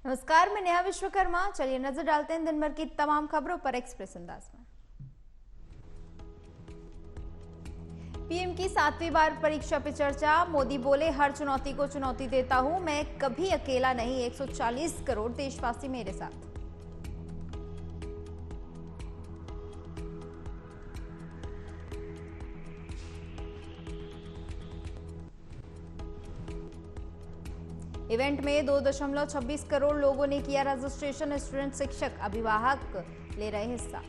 नमस्कार, मैं नेहा विश्वकर्मा। चलिए नजर डालते हैं दिन भर की तमाम खबरों पर एक्सप्रेस अंदाज में। पीएम की 7वीं बार परीक्षा पे चर्चा। मोदी बोले, हर चुनौती को चुनौती देता हूं, मैं कभी अकेला नहीं, 140 करोड़ देशवासी मेरे साथ। इवेंट में 2.26 करोड़ लोगों ने किया रजिस्ट्रेशन। स्टूडेंट, शिक्षक, अभिभावक ले रहे हिस्सा।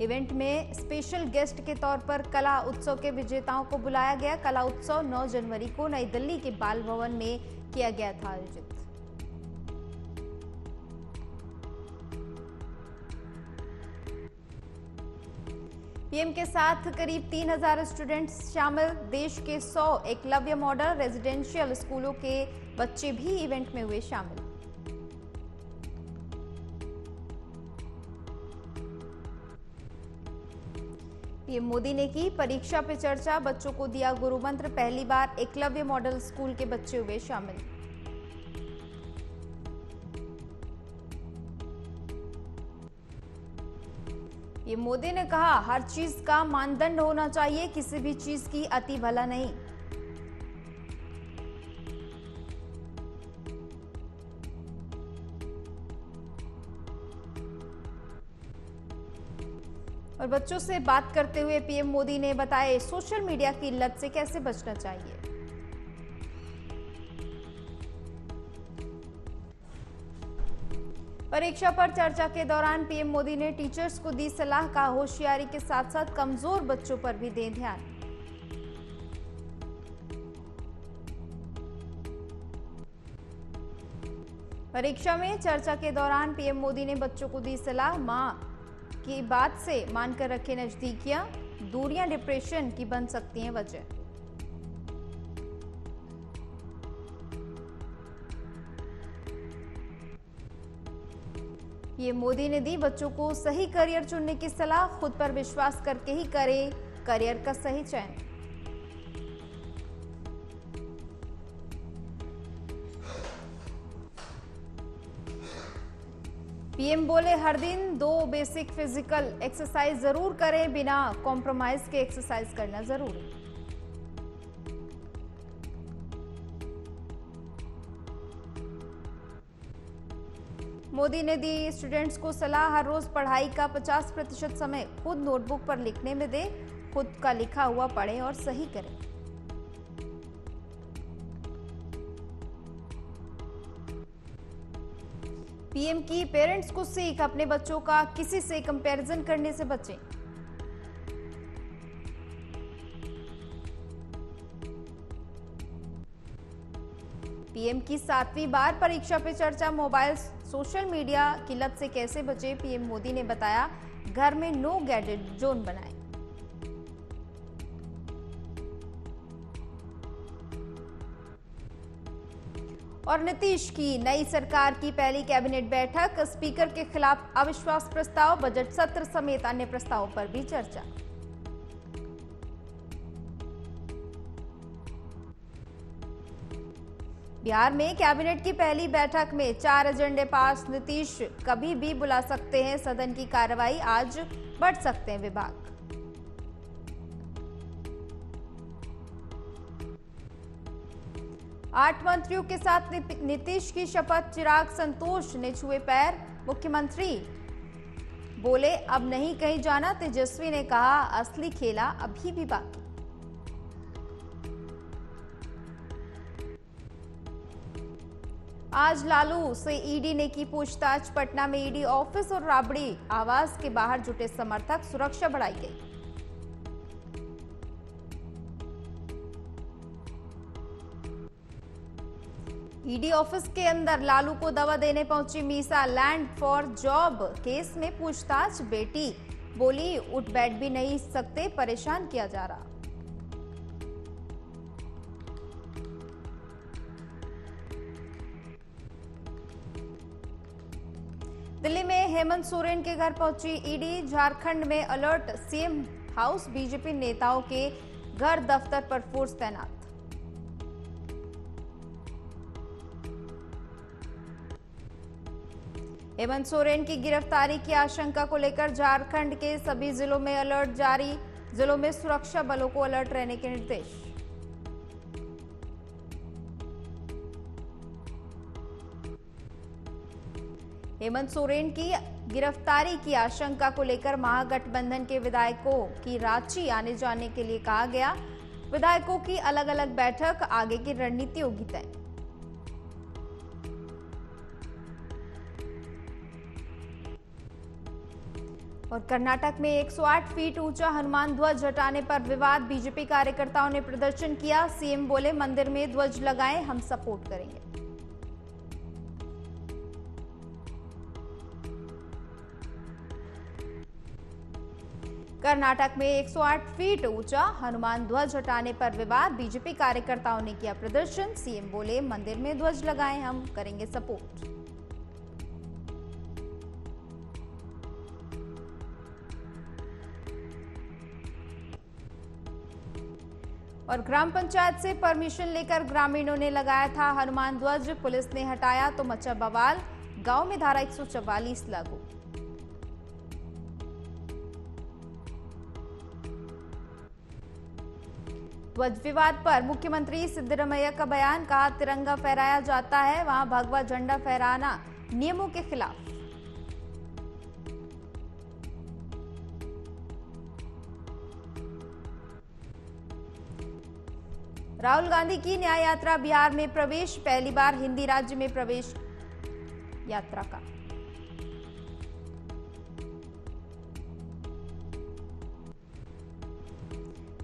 इवेंट में स्पेशल गेस्ट के तौर पर कला उत्सव के विजेताओं को बुलाया गया। कला उत्सव 9 जनवरी को नई दिल्ली के बाल भवन में किया गया था आयोजित। पीएम के साथ करीब 3000 स्टूडेंट्स शामिल। देश के 100 एकलव्य मॉडल रेजिडेंशियल स्कूलों के बच्चे भी इवेंट में हुए शामिल। पीएम मोदी ने की परीक्षा पे चर्चा। बच्चों को दिया गुरु मंत्र। पहली बार एकलव्य मॉडल स्कूल के बच्चे हुए शामिल। पीएम मोदी ने कहा, हर चीज का मानदंड होना चाहिए, किसी भी चीज की अति भला नहीं। और बच्चों से बात करते हुए पीएम मोदी ने बताया, सोशल मीडिया की लत से कैसे बचना चाहिए। परीक्षा पर चर्चा के दौरान पीएम मोदी ने टीचर्स को दी सलाह। का होशियारी के साथ साथ कमजोर बच्चों पर भी दें ध्यान। परीक्षा में चर्चा के दौरान पीएम मोदी ने बच्चों को दी सलाह। मां की बात से मानकर रखें नजदीकियां, दूरियां डिप्रेशन की बन सकती हैं वजह। ये मोदी ने दी बच्चों को सही करियर चुनने की सलाह। खुद पर विश्वास करके ही करें करियर का सही चयन। पीएम बोले, हर दिन 2 बेसिक फिजिकल एक्सरसाइज जरूर करें, बिना कॉम्प्रोमाइज के एक्सरसाइज करना जरूरी। मोदी ने दी स्टूडेंट्स को सलाह, हर रोज पढ़ाई का 50% समय खुद नोटबुक पर लिखने में दे। खुद का लिखा हुआ पढ़ें और सही करें। पीएम की पेरेंट्स को सीख, अपने बच्चों का किसी से कंपैरिजन करने से बचें। पीएम की 7वीं बार परीक्षा पे चर्चा। मोबाइल सोशल मीडिया की लत से कैसे बचे, पीएम मोदी ने बताया। घर में नो गैजेट जोन बनाएं। और नीतीश की नई सरकार की पहली कैबिनेट बैठक। स्पीकर के खिलाफ अविश्वास प्रस्ताव। बजट सत्र समेत अन्य प्रस्तावों पर भी चर्चा। बिहार में कैबिनेट की पहली बैठक में 4 एजेंडे पास। नीतीश कभी भी बुला सकते हैं सदन की कार्रवाई। आज बढ़ सकते हैं विभाग। आठ मंत्रियों के साथ नीतीश की शपथ। चिराग संतोष ने छुए पैर। मुख्यमंत्री बोले, अब नहीं कहीं जाना। तेजस्वी ने कहा, असली खेला अभी भी बाकी। आज लालू से ईडी ने की पूछताछ। पटना में ईडी ऑफिस और राबड़ी आवास के बाहर जुटे समर्थक। सुरक्षा बढ़ाई गई। ईडी ऑफिस के अंदर लालू को दवा देने पहुंची Misa. Land for job case में पूछताछ। बेटी बोली, उठ बैठ भी नहीं सकते, परेशान किया जा रहा। दिल्ली में हेमंत सोरेन के घर पहुंची ईडी। झारखंड में अलर्ट, सीएम हाउस, बीजेपी नेताओं के घर दफ्तर पर फोर्स तैनात। हेमंत सोरेन की गिरफ्तारी की आशंका को लेकर झारखंड के सभी जिलों में अलर्ट जारी। जिलों में सुरक्षा बलों को अलर्ट रहने के निर्देश। हेमंत सोरेन की गिरफ्तारी की आशंका को लेकर महागठबंधन के विधायकों की रांची आने जाने के लिए कहा गया। विधायकों की अलग अलग बैठक, आगे की रणनीति होगी तय। और कर्नाटक में 108 फीट ऊंचा हनुमान ध्वज हटाने पर विवाद, बीजेपी कार्यकर्ताओं ने प्रदर्शन किया। सीएम बोले, मंदिर में ध्वज लगाएं, हम सपोर्ट करेंगे। कर्नाटक में 108 फीट ऊंचा हनुमान ध्वज हटाने पर विवाद, बीजेपी कार्यकर्ताओं ने किया प्रदर्शन। सीएम बोले, मंदिर में ध्वज लगाएं, हम करेंगे सपोर्ट। और ग्राम पंचायत से परमिशन लेकर ग्रामीणों ने लगाया था हनुमान ध्वज, पुलिस ने हटाया तो मचा बवाल। गांव में धारा 144 लागू। ध्वज विवाद पर मुख्यमंत्री सिद्धरमैया का बयान, कहा तिरंगा फहराया जाता है, वहां भगवा झंडा फहराना नियमों के खिलाफ। राहुल गांधी की न्याय यात्रा बिहार में प्रवेश, पहली बार हिंदी राज्य में प्रवेश यात्रा का।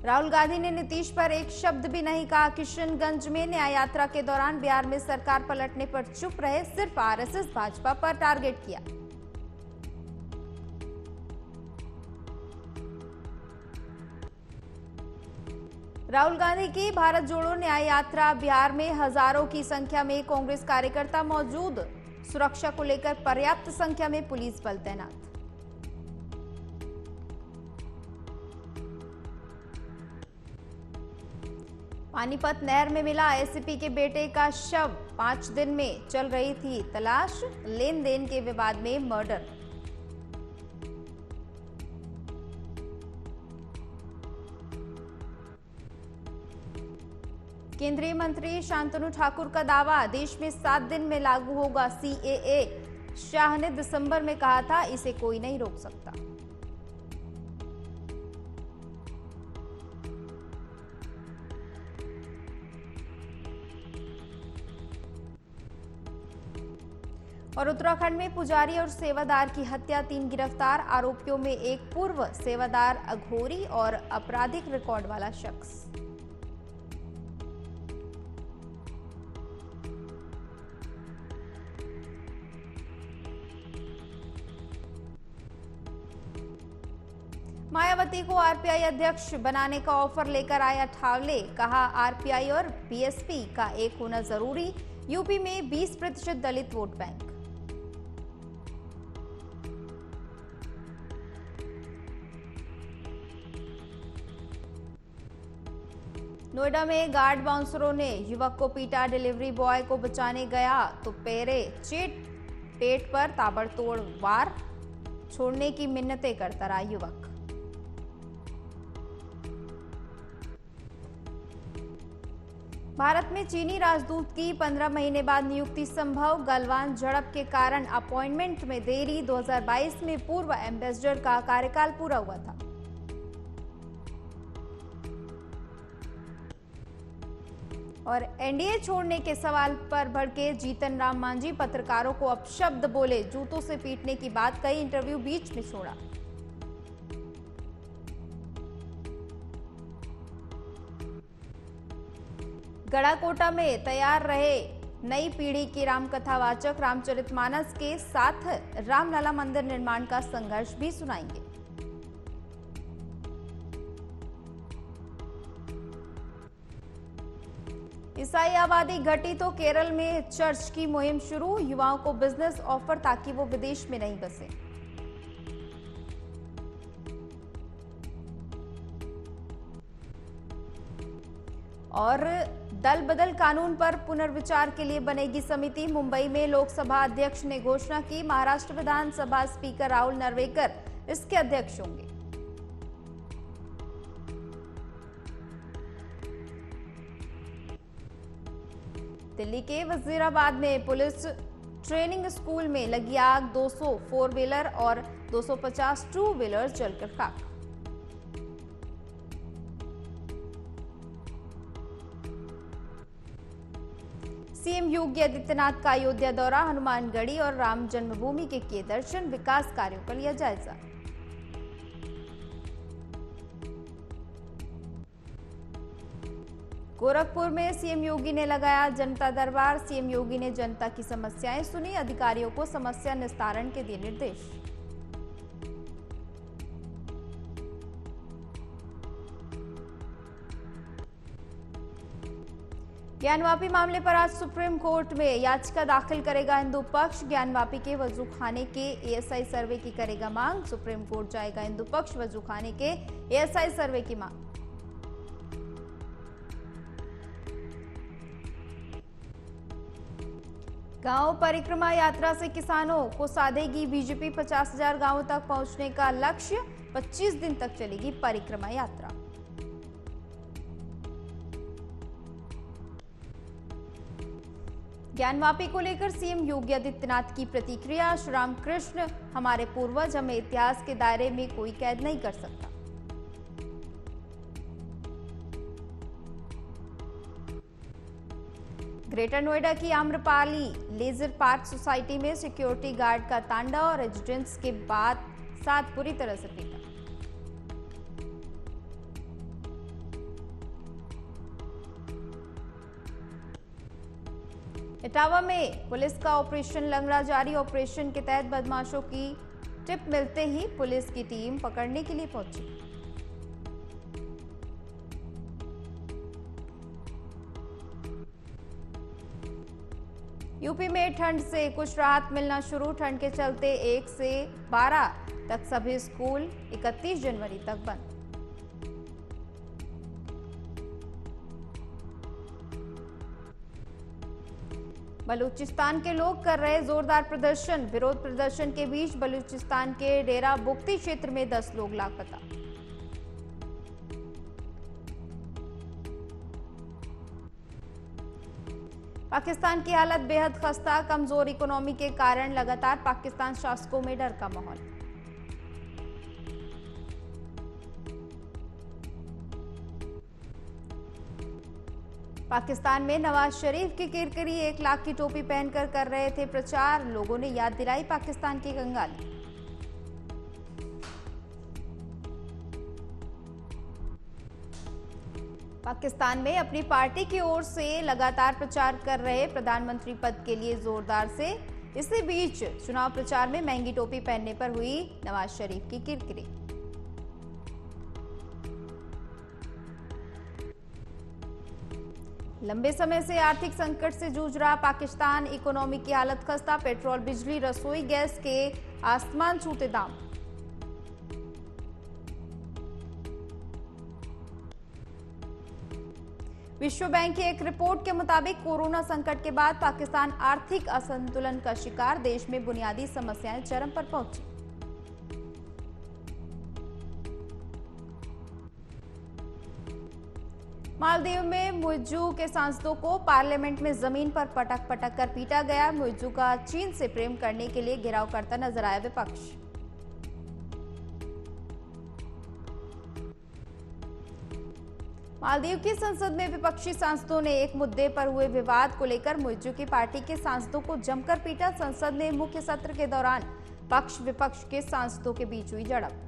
राहुल गांधी ने नीतीश पर एक शब्द भी नहीं कहा। किशनगंज में न्याय यात्रा के दौरान बिहार में सरकार पलटने पर चुप रहे, सिर्फ आरएसएस भाजपा पर टारगेट किया। राहुल गांधी की भारत जोड़ो न्याय यात्रा बिहार में हजारों की संख्या में कांग्रेस कार्यकर्ता मौजूद, सुरक्षा को लेकर पर्याप्त संख्या में पुलिस बल तैनात। पानीपत नहर में मिला एसीपी के बेटे का शव, 5 दिन में चल रही थी तलाश, लेन देन के विवाद में मर्डर। केंद्रीय मंत्री शांतनु ठाकुर का दावा, देश में 7 दिन में लागू होगा सीएए। शाह ने दिसंबर में कहा था, इसे कोई नहीं रोक सकता। और उत्तराखंड में पुजारी और सेवादार की हत्या, 3 गिरफ्तार, आरोपियों में एक पूर्व सेवादार, अघोरी और आपराधिक रिकॉर्ड वाला शख्स। मायावती को आरपीआई अध्यक्ष बनाने का ऑफर लेकर आया ठावले, कहा आरपीआई और बीएसपी का एक होना जरूरी। यूपी में 20% दलित वोट बैंक। नोएडा में गार्ड बाउंसरों ने युवक को पीटा, डिलीवरी बॉय को बचाने गया तो पैरे चेट, पेट पर ताबड़तोड़ वार, छोड़ने की मिन्नतें करता रहा युवक। भारत में चीनी राजदूत की 15 महीने बाद नियुक्ति संभव, गलवान झड़प के कारण अपॉइंटमेंट में देरी। 2022 में पूर्व एम्बेसडर का कार्यकाल पूरा हुआ था। और एनडीए छोड़ने के सवाल पर भड़के जीतन राम मांझी, पत्रकारों को अपशब्द बोले, जूतों से पीटने की बात कही, इंटरव्यू बीच में छोड़ा। गढ़ाकोटा में तैयार रहे नई पीढ़ी की रामकथावाचक, रामचरितमानस के साथ रामलला मंदिर निर्माण का संघर्ष भी सुनाएंगे। ईसाई आबादी घटी तो केरल में चर्च की मुहिम शुरू, युवाओं को बिजनेस ऑफर ताकि वो विदेश में नहीं बसे। और दल बदल कानून पर पुनर्विचार के लिए बनेगी समिति, मुंबई में लोकसभा अध्यक्ष ने घोषणा की, महाराष्ट्र विधानसभा स्पीकर राहुल नरवेकर इसके अध्यक्ष होंगे। दिल्ली के वजीराबाद में पुलिस ट्रेनिंग स्कूल में लगी आग, 200 फोर व्हीलर और 250 टू व्हीलर जलकर खाक। सीएम योगी आदित्यनाथ का अयोध्या दौरा, हनुमानगढ़ी और राम जन्मभूमि के किए दर्शन, विकास कार्यों का लिया जायजा। गोरखपुर में सीएम योगी ने लगाया जनता दरबार, सीएम योगी ने जनता की समस्याएं सुनी, अधिकारियों को समस्या निस्तारण के दिए निर्देश। ज्ञानवापी मामले पर आज सुप्रीम कोर्ट में याचिका दाखिल करेगा हिंदू पक्ष, ज्ञानवापी के वजूखाने के एएसआई सर्वे की करेगा मांग, सुप्रीम कोर्ट जाएगा हिंदू पक्ष, वजूखाने के एएसआई सर्वे की मांग। गांव परिक्रमा यात्रा से किसानों को साधेगी बीजेपी, 50,000 गांवों तक पहुंचने का लक्ष्य, 25 दिन तक चलेगी परिक्रमा यात्रा। ज्ञानवापी को लेकर सीएम योगी आदित्यनाथ की प्रतिक्रिया, श्री रामकृष्ण हमारे पूर्वज, हमें इतिहास के दायरे में कोई कैद नहीं कर सकता। ग्रेटर नोएडा की आम्रपाली लेजर पार्क सोसाइटी में सिक्योरिटी गार्ड का तांडव और रेजिडेंट्स के बाद साथ बुरी तरह से पीटा। इटावा में पुलिस का ऑपरेशन लंगड़ा जारी, ऑपरेशन के तहत बदमाशों की टिप मिलते ही पुलिस की टीम पकड़ने के लिए पहुंची। यूपी में ठंड से कुछ राहत मिलना शुरू, ठंड के चलते 1 से 12 तक सभी स्कूल 31 जनवरी तक बंद। बलूचिस्तान के लोग कर रहे जोरदार प्रदर्शन, विरोध प्रदर्शन के बीच बलूचिस्तान के डेरा बुक्ती क्षेत्र में 10 लोग लापता। पाकिस्तान की हालत बेहद खस्ता, कमजोर इकोनॉमी के कारण लगातार पाकिस्तान शासकों में डर का माहौल। पाकिस्तान में नवाज शरीफ की किरकिरी, 1 लाख की टोपी पहनकर कर रहे थे प्रचार, लोगों ने याद दिलाई पाकिस्तान की कंगाली। पाकिस्तान में अपनी पार्टी की ओर से लगातार प्रचार कर रहे प्रधानमंत्री पद के लिए जोरदार से, इसी बीच चुनाव प्रचार में महंगी टोपी पहनने पर हुई नवाज शरीफ की किरकिरी। लंबे समय से आर्थिक संकट से जूझ रहा पाकिस्तान, इकोनॉमी की हालत खस्ता, पेट्रोल, बिजली, रसोई गैस के आसमान छूते दाम। विश्व बैंक की एक रिपोर्ट के मुताबिक कोरोना संकट के बाद पाकिस्तान आर्थिक असंतुलन का शिकार, देश में बुनियादी समस्याएं चरम पर पहुंची। मालदीव में मुइज्जू के सांसदों को पार्लियामेंट में जमीन पर पटक पटक कर पीटा गया, मुइज्जू का चीन से प्रेम करने के लिए घेराव करता नजर आया विपक्ष। मालदीव की संसद में विपक्षी सांसदों ने एक मुद्दे पर हुए विवाद को लेकर मुइज्जू की पार्टी के सांसदों को जमकर पीटा, संसद में मुख्य सत्र के दौरान पक्ष विपक्ष के सांसदों के बीच हुई झड़प।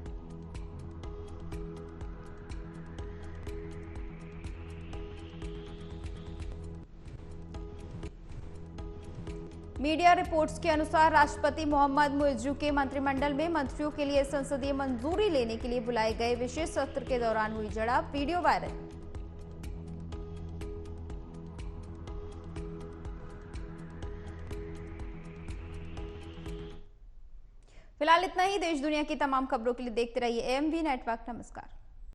मीडिया रिपोर्ट्स के अनुसार राष्ट्रपति मोहम्मद मुइज्जू के मंत्रिमंडल में मंत्रियों के लिए संसदीय मंजूरी लेने के लिए बुलाए गए विशेष सत्र के दौरान हुई झड़प, वीडियो वायरल। फिलहाल इतना ही। देश दुनिया की तमाम खबरों के लिए देखते रहिए एएमवी नेटवर्क। नमस्कार।